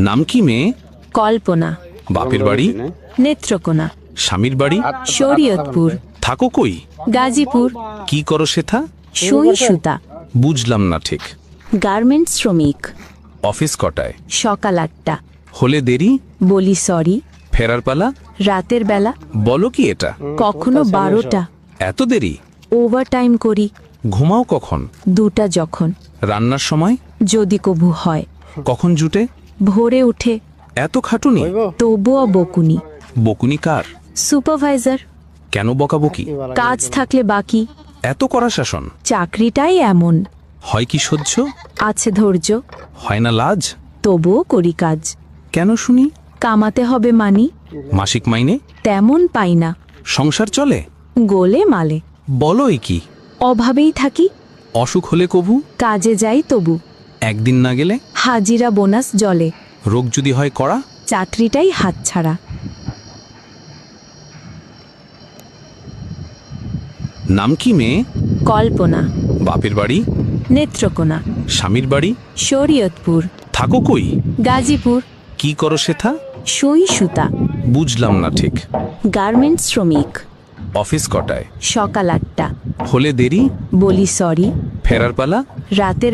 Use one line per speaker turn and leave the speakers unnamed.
নাম কি মেয়ে?
কল্পনা।
বাপের বাড়ি?
নেত্রকোনা।
স্বামীর বাড়ি?
শরীয়তপুর।
থাকো কই?
গাজীপুর।
কি করো সেথা?
সুই সুতা।
বুঝলাম না ঠিক।
গার্মেন্টস শ্রমিক।
অফিস কটায়?
সকাল 8টা।
হলে দেরি?
বলি সরি।
ফেরার পালা?
রাতের বেলা।
বলো কি এটা?
কখনো 12টা।
এত দেরি?
ওভার টাইম করি।
ঘুমাও কখন?
2টা যখন।
রান্নার সময়?
যদি কবু হয়।
কখন জুটে?
ভোরে উঠে।
এত খাটুনি?
তবুও বকুনি।
বকুনি কার?
সুপারভাইজার।
কেন বকাবকি?
কাজ থাকলে বাকি।
এত কড়া শাসন?
চাকরিটাই এমন।
হয় কি সহ্য?
আছে ধৈর্য।
হয় না লাজ?
তবুও করি কাজ।
কেন শুনি?
কামাতে হবে মানি।
মাসিক মাইনে?
তেমন পাই না।
সংসার চলে?
গোলে মালে।
বলোই কি?
অভাবেই থাকি।
অসুখ হলে কবু?
কাজে যাই তবু।
একদিন না গেলে?
হাজিরা বোনাস জলে।
রোগ যদি হয় কড়া?
চাকরিটাই হাতছাড়া।
নাম কি মেয়ে?
কল্পনা।
বাপের বাড়ি?
নেত্রকোনা।
স্বামীর বাড়ি?
শরীয়তপুর।
থাকো কই?
গাজীপুর।
কি করো সেথা?
সুই সুতা।
বুঝলাম না ঠিক।
গার্মেন্টস শ্রমিক।
অফিস কটায়?
সকাল 8টা।
হলে দেরি?
বলি সরি।
ফেরার পালা?
রাতের